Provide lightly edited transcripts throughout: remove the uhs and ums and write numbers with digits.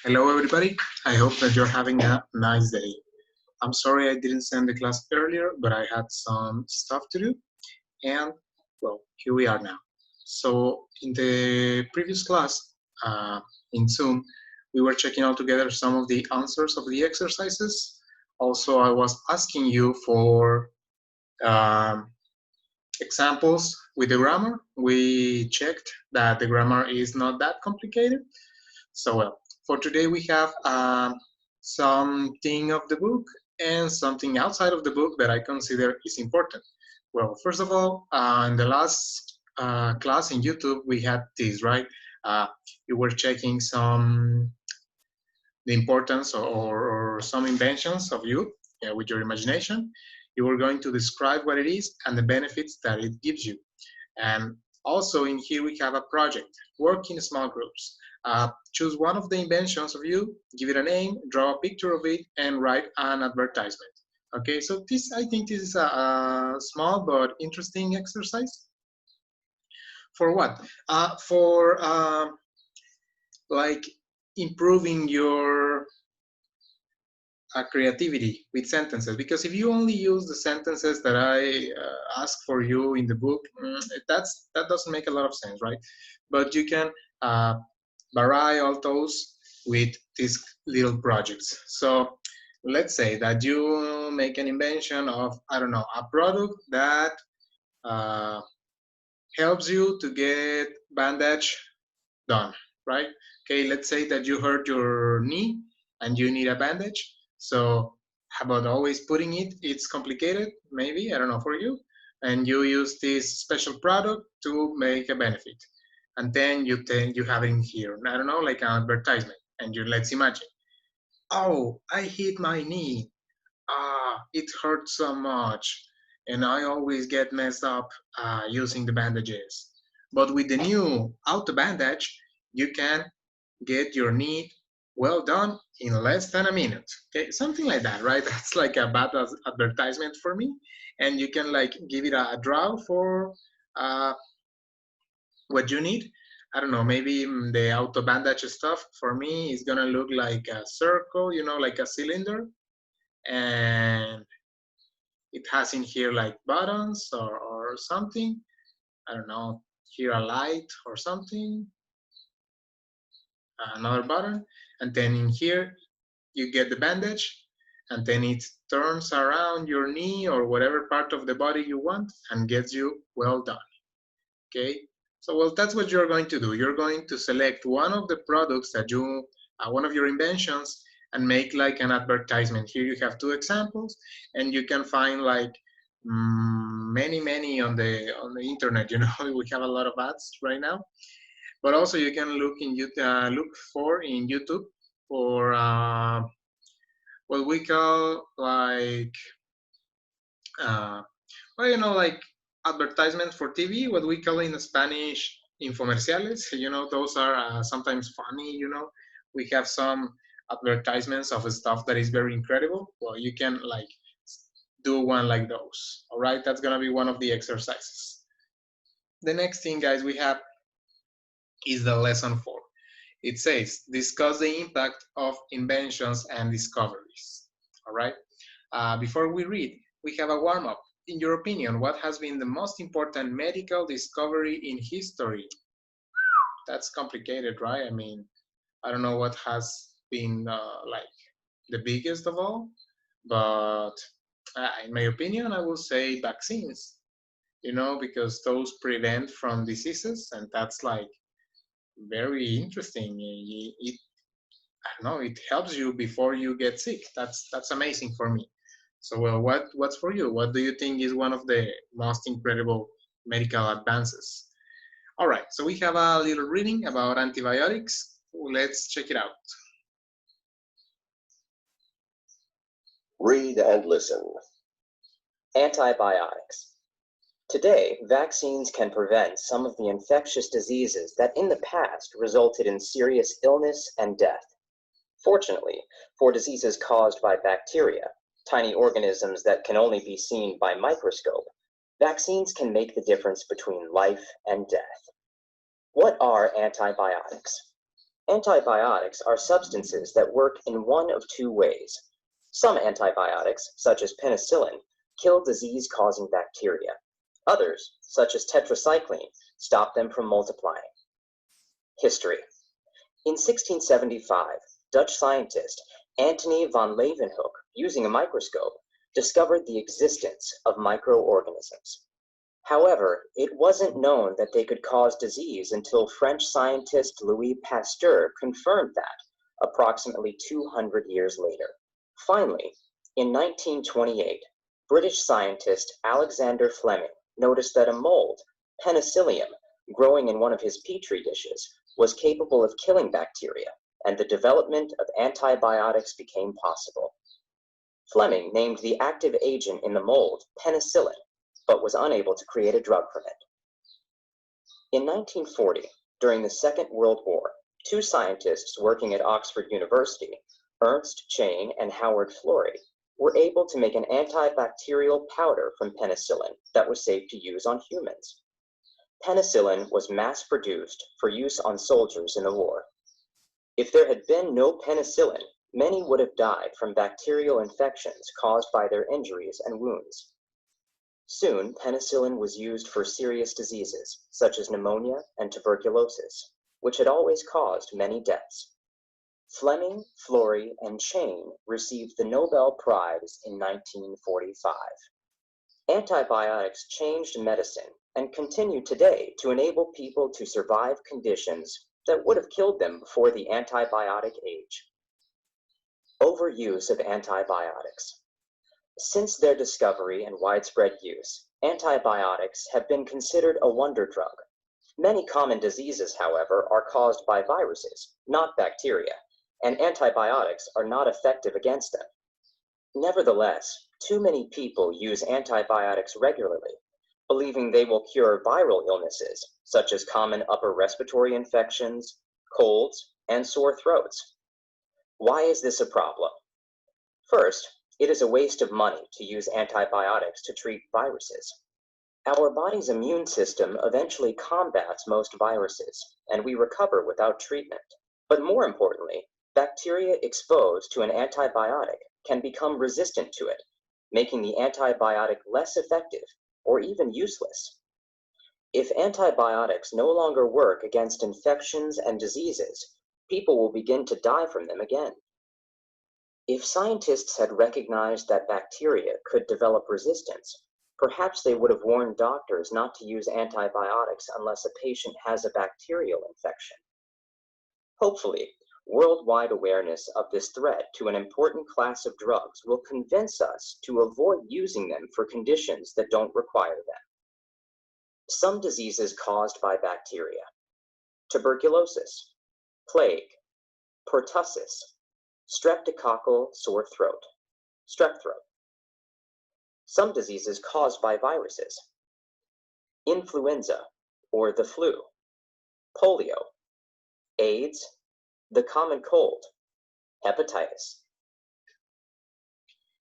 Hello everybody, I hope that you're having a nice day. I'm sorry I didn't send the class earlier, but I had some stuff to do and well, here we are now. So in the previous class in Zoom, we were checking out together some of the answers of the exercises. Also, I was asking you for um, examples with the grammar. We checked that the grammar is not that complicated. So well, for today we have something of the book and something outside of the book that I consider is important. Well, first of all, in the last class in YouTube, we had this, right? You were checking the importance or some inventions of you with your imagination. You were going to describe what it is and the benefits that it gives you. And also in here we have a project, work in small groups. Choose one of the inventions of you, give it a name, draw a picture of it, and write an advertisement. Okay, so I think this is a small but interesting exercise. For what? For like improving your creativity with sentences, because if you only use the sentences that I ask for you in the book, that doesn't make a lot of sense, right? But you can vary all those with these little projects. So let's say that you make an invention of, I don't know, a product that uh, helps you to get bandage done, right? Okay, let's say that you hurt your knee and you need a bandage. So how about always putting it? It's complicated, maybe, I don't know, for you. And you use this special product to make a benefit. And then you have it in here, I don't know, like an advertisement. And let's imagine, oh, I hit my knee. It hurts so much. And I always get messed up using the bandages. But with the new auto bandage, you can get your knee well done in less than a minute. Okay, something like that, right? That's like a bad advertisement for me. And you can like give it a draw for uh, what you need. I don't know, maybe the auto bandage stuff for me is gonna look like a circle, like a cylinder. And it has in here like buttons or something. I don't know, here a light or something, another button. And then in here, you get the bandage, and then it turns around your knee or whatever part of the body you want and gets you well done. Okay, so well, that's what you're going to do. You're going to select one of the products that one of your inventions, and make like an advertisement. Here you have two examples, and you can find like many on the internet. We have a lot of ads right now, but also you can look for in YouTube for what we call like like advertisements for TV, what we call in Spanish infomerciales. Those are sometimes funny. We have some advertisements of stuff that is very incredible. Well, you can like do one like those. All right, that's gonna be one of the exercises. The next thing, guys, we have is the lesson 4. It says, discuss the impact of inventions and discoveries. All right. Before we read, we have a warm-up. In your opinion, what has been the most important medical discovery in history? That's complicated, right? I mean, I don't know what has been like the biggest of all, but in my opinion, I will say vaccines, because those prevent from diseases, and that's like very interesting. I don't know, it helps you before you get sick. That's amazing for me. So well, what's for you? What do you think is one of the most incredible medical advances? All right, so we have a little reading about antibiotics. Let's check it out. Read and listen. Antibiotics. Today, vaccines can prevent some of the infectious diseases that in the past resulted in serious illness and death. Fortunately, for diseases caused by bacteria, tiny organisms that can only be seen by microscope, vaccines can make the difference between life and death. What are antibiotics? Antibiotics are substances that work in one of two ways. Some antibiotics, such as penicillin, kill disease-causing bacteria. Others, such as tetracycline, stop them from multiplying. History. In 1675, Dutch scientist Antony van Leeuwenhoek, using a microscope, discovered the existence of microorganisms. However, it wasn't known that they could cause disease until French scientist Louis Pasteur confirmed that, approximately 200 years later. Finally, in 1928, British scientist Alexander Fleming noticed that a mold, Penicillium, growing in one of his petri dishes, was capable of killing bacteria, and the development of antibiotics became possible. Fleming named the active agent in the mold penicillin, but was unable to create a drug from it. In 1940, during the Second World War, two scientists working at Oxford University, Ernst Chain and Howard Florey, were able to make an antibacterial powder from penicillin that was safe to use on humans. Penicillin was mass-produced for use on soldiers in the war. If there had been no penicillin, many would have died from bacterial infections caused by their injuries and wounds. Soon, penicillin was used for serious diseases, such as pneumonia and tuberculosis, which had always caused many deaths. Fleming, Florey, and Chain received the Nobel Prize in 1945. Antibiotics changed medicine and continue today to enable people to survive conditions that would have killed them before the antibiotic age. Overuse of antibiotics. Since their discovery and widespread use, antibiotics have been considered a wonder drug. Many common diseases, however, are caused by viruses, not bacteria, and antibiotics are not effective against them. Nevertheless, too many people use antibiotics regularly, believing they will cure viral illnesses, such as common upper respiratory infections, colds, and sore throats. Why is this a problem? First, it is a waste of money to use antibiotics to treat viruses. Our body's immune system eventually combats most viruses, and we recover without treatment. But more importantly, bacteria exposed to an antibiotic can become resistant to it, making the antibiotic less effective or even useless. If antibiotics no longer work against infections and diseases, people will begin to die from them again. If scientists had recognized that bacteria could develop resistance, perhaps they would have warned doctors not to use antibiotics unless a patient has a bacterial infection. Hopefully, worldwide awareness of this threat to an important class of drugs will convince us to avoid using them for conditions that don't require them. Some diseases caused by bacteria: tuberculosis, plague, pertussis, streptococcal sore throat, strep throat. Some diseases caused by viruses: influenza or the flu, polio, AIDS, the common cold, hepatitis.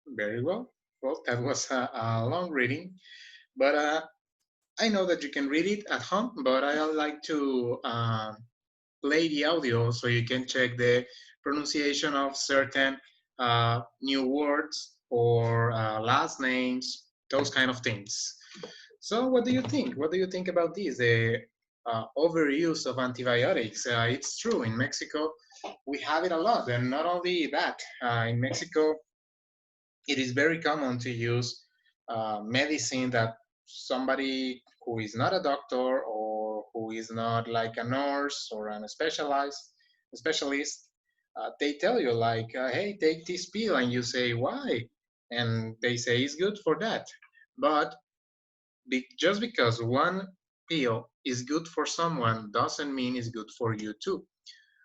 Very well. Well, that was a long reading, but I know that you can read it at home, but I like to play the audio so you can check the pronunciation of certain new words or last names, those kind of things. So what do you think? What do you think about this? The overuse of antibiotics. It's true, in Mexico, we have it a lot. And not only that, in Mexico, it is very common to use medicine that somebody who is not a doctor or who is not like a nurse or a specialist, they tell you like, hey, take this pill, and you say, why? And they say it's good for that. But just because one pill is good for someone doesn't mean it's good for you too.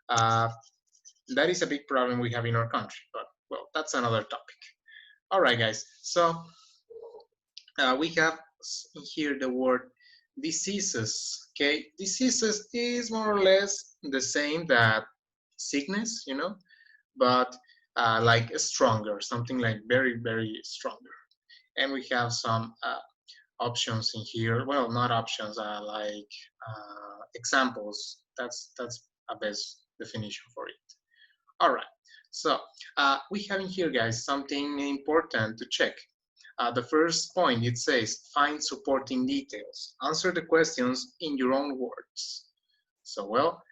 That is a big problem we have in our country, but well, that's another topic. All right, guys. So we have here the word diseases. Okay, diseases is more or less the same that sickness, you know, but like stronger, something like very, very stronger. And we have some options in here. Well, not options, like examples. That's a definition for it. All right, so we have in here, guys, something important to check. The first point, it says, find supporting details. Answer the questions in your own words. So, well,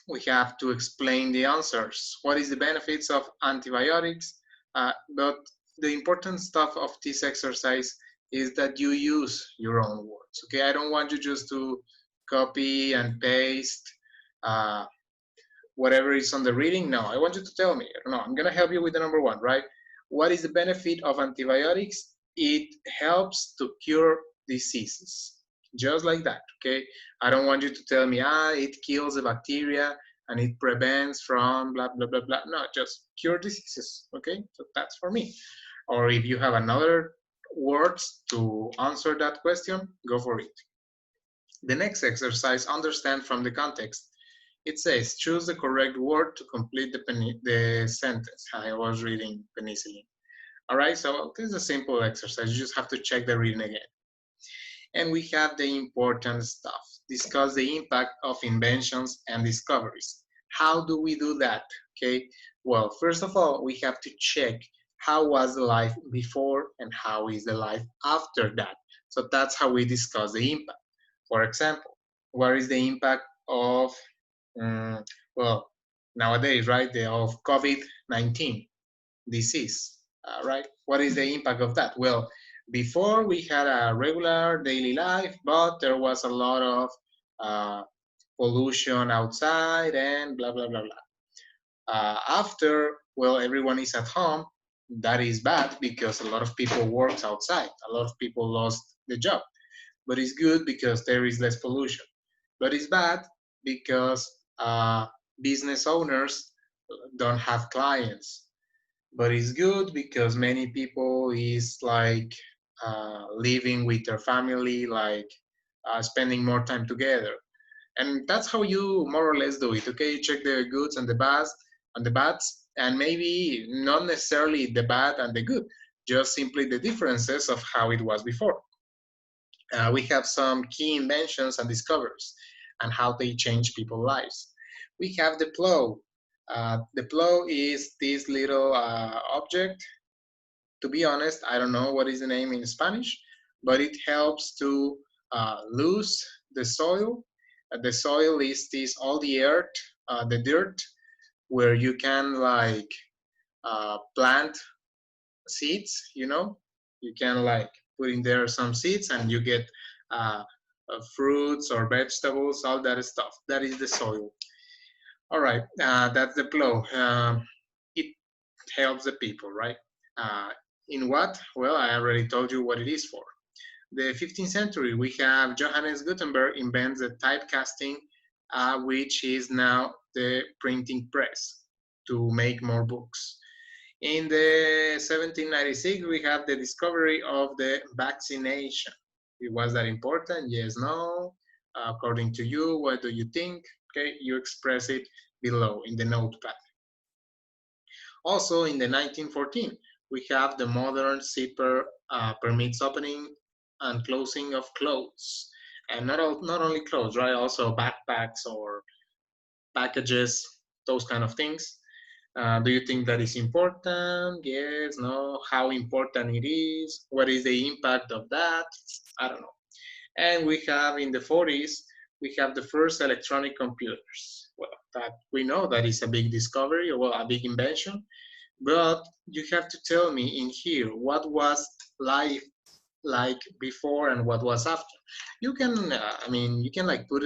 we have to explain the answers. What is the benefits of antibiotics? But the important stuff of this exercise is that you use your own words. Okay, I don't want you just to copy and paste whatever is on the reading. No, I want you to tell me. No, I'm gonna help you with the number one, right? What is the benefit of antibiotics? It helps to cure diseases. Just like that, okay? I don't want you to tell me, it kills the bacteria and it prevents from blah, blah, blah, blah. No, just cure diseases, okay? So that's for me. Or if you have another words to answer that question, go for it. The next exercise, understand from the context. It says, choose the correct word to complete the sentence. I was reading penicillin. All right, so this is a simple exercise. You just have to check the reading again. And we have the important stuff. Discuss the impact of inventions and discoveries. How do we do that? Okay, well, first of all, we have to check how was the life before and how is the life after that. So that's how we discuss the impact. For example, what is the impact of, well, nowadays, right, of COVID-19 disease, right? What is the impact of that? Well, before we had a regular daily life, but there was a lot of pollution outside and blah, blah, blah, blah. After, well, everyone is at home. That is bad because a lot of people work outside. A lot of people lost the job. But it's good because there is less pollution. But it's bad because business owners don't have clients. But it's good because many people is like living with their family, like spending more time together. And that's how you more or less do it. Okay, you check the goods and the bads, and maybe not necessarily the bad and the good, just simply the differences of how it was before. We have some key inventions and discoveries and how they change people's lives. We have the plow. The plow is this little object. To be honest, I don't know what is the name in Spanish, but it helps to lose the soil. The soil is this all the earth, the dirt, where you can like plant seeds. You can like put in there some seeds and you get fruits or vegetables, all that stuff. That is the soil. All right, that's the plow. It helps the people, right? In what? Well, I already told you what it is for. The 15th century, we have Johannes Gutenberg invents the typecasting, which is now the printing press to make more books. In the 1796, we have the discovery of the vaccination. Was that important? Yes, no. According to you, what do you think? Okay, you express it below in the notepad. Also, in the 1914, we have the modern zipper permits opening and closing of clothes. And not only clothes, right? Also backpacks or packages, those kind of things. Do you think that is important? Yes, no. How important it is? What is the impact of that? I don't know. And we have in the 40s, we have the first electronic computers. Well, that we know that is a big discovery, or well, a big invention. But you have to tell me in here what was life like before and what was after. You can, you can like put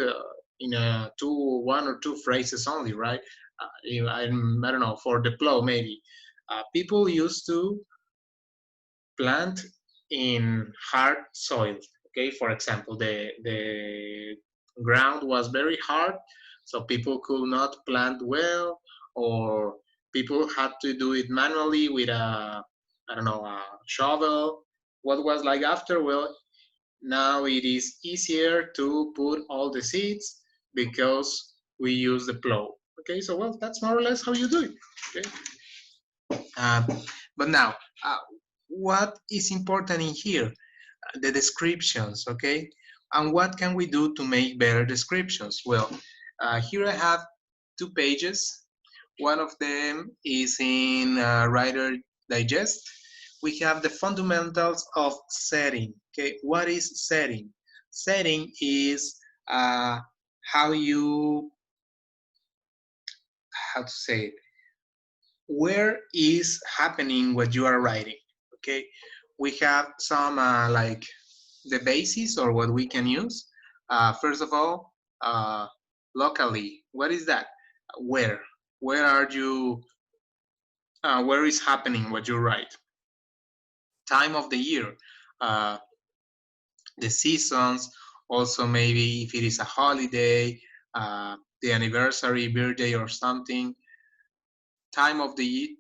in one or two phrases only, right? I don't know, for the plow maybe. People used to plant in hard soil. Okay, for example, the ground was very hard, so people could not plant well, or people had to do it manually with a shovel. What was like after? Well, now it is easier to put all the seeds because we use the plow. Okay, so well, that's more or less how you do it. Okay. But now, what is important in here? The descriptions, okay? And what can we do to make better descriptions? Well, here I have 2 pages. One of them is in Writer Digest. We have the fundamentals of setting. Okay, what is setting? Setting is how you, how to say it, where is happening what you are writing. Okay, we have some like the basis or what we can use. First of all, locally, what is that? Where? Where are you? Where is happening what you write? Time of the year, uh, the seasons, also maybe if it is a holiday, the anniversary, birthday, or something. Time of the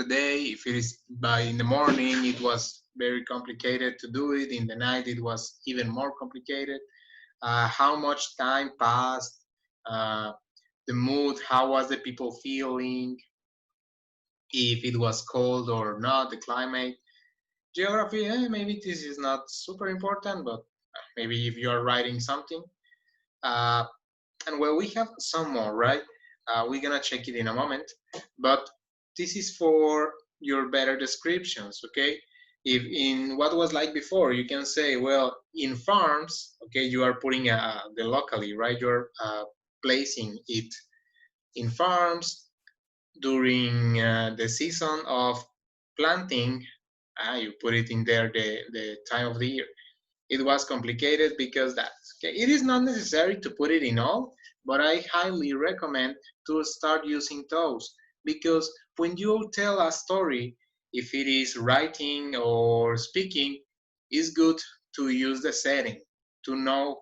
day. If it is by in the morning, it was very complicated to do it. In the night, it was even more complicated. How much time passed, uh, the mood, how was the people feeling, if it was cold or not, the climate. Geography, maybe this is not super important, but maybe if you are writing something. Uh, and well, we have some more, right? We're gonna check it in a moment, but this is for your better descriptions, okay? If in what was like before, you can say, well, in farms, okay, you are putting the locally, right? You're placing it in farms during the season of planting. You put it in there the time of the year. It was complicated because that. Okay, it is not necessary to put it in all, but I highly recommend to start using those because when you tell a story, if it is writing or speaking, it's good to use the setting to know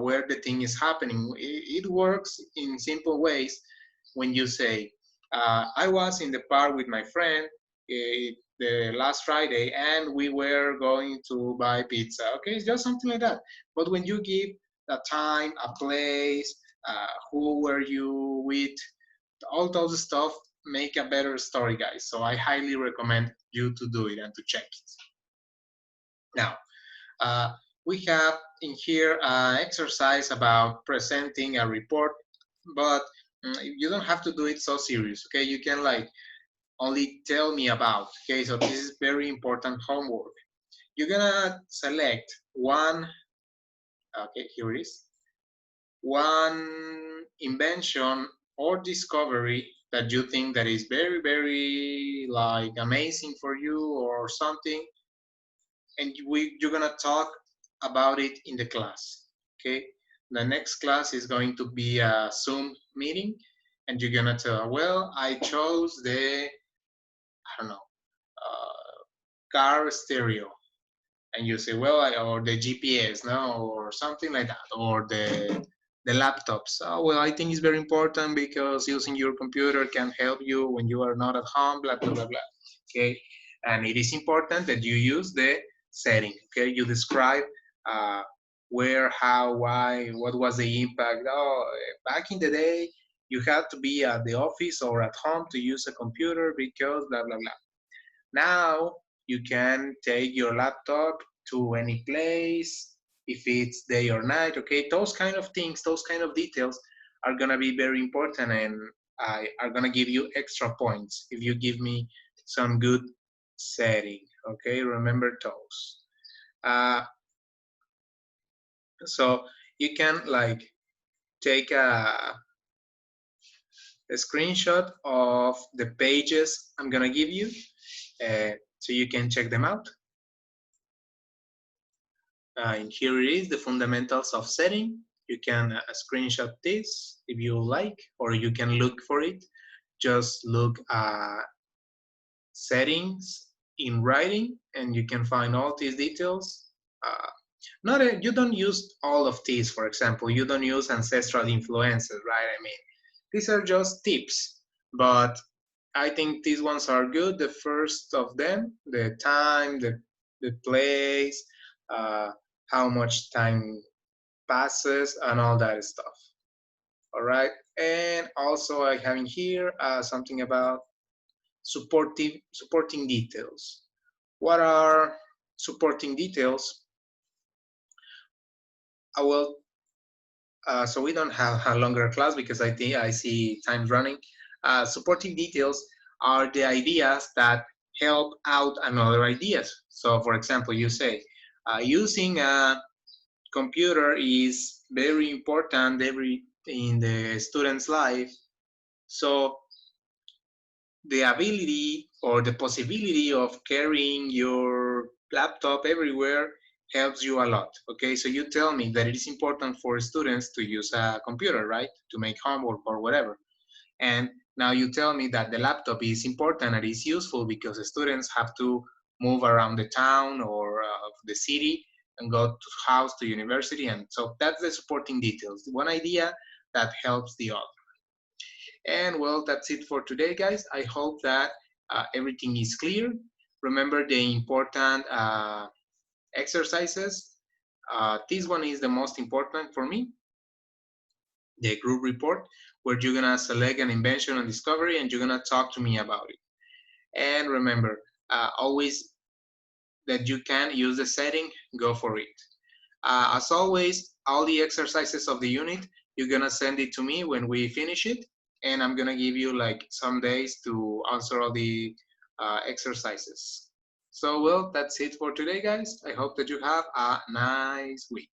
where the thing is happening. It works in simple ways when you say, I was in the park with my friend the last Friday and we were going to buy pizza. Okay, it's just something like that. But when you give a time, a place, who were you with, all those stuff make a better story, guys. So I highly recommend you to do it and to check it. Now, we have in here an exercise about presenting a report, but you don't have to do it so serious, okay? You can like only tell me about, okay? So this is very important homework. You're gonna select one, okay, here it is, one invention or discovery that you think that is very, very like amazing for you or something, and you're gonna talk about it in the class, okay? The next class is going to be a Zoom meeting, and you're gonna tell, well, I chose the, I don't know, car stereo, and you say, well, or the GPS, no, or something like that, or the laptops. Oh, well, I think it's very important because using your computer can help you when you are not at home, blah, blah, blah, blah. Okay, and it is important that you use the setting. Okay, you describe where, how, why, what was the impact. Oh, back in the day, you had to be at the office or at home to use a computer because blah, blah, blah. Now you can take your laptop to any place, if it's day or night, okay? Those kind of things, those kind of details are gonna be very important and are gonna give you extra points if you give me some good setting, okay? Remember those. So you can like take a screenshot of the pages I'm gonna give you so you can check them out. And here it is, the fundamentals of setting. You can screenshot this if you like, or you can look for it. Just look at settings in writing, and you can find all these details. You don't use all of these, for example. You don't use ancestral influences, right? I mean, these are just tips, but I think these ones are good. The first of them, the time, the place, how much time passes, and all that stuff. All right, and also I have in here something about supporting details. What are supporting details? Well, So we don't have a longer class because I think I see time's running. Supporting details are the ideas that help out another ideas. So for example, you say, using a computer is very important in the student's life. So the ability or the possibility of carrying your laptop everywhere helps you a lot. Okay, so you tell me that it is important for students to use a computer, right, to make homework or whatever. And now you tell me that the laptop is important and is useful because the students have to move around the town or the city and go to house to university. And so that's the supporting details, one idea that helps the other. And well, that's it for today, guys. I hope that everything is clear. Remember the important exercises. This one is the most important for me, the group report, where you're gonna select an invention and discovery and you're gonna talk to me about it. And remember, always that you can use the setting, go for it. As always, all the exercises of the unit, you're gonna send it to me when we finish it, and I'm gonna give you like some days to answer all the exercises. So, well, that's it for today, guys. I hope that you have a nice week.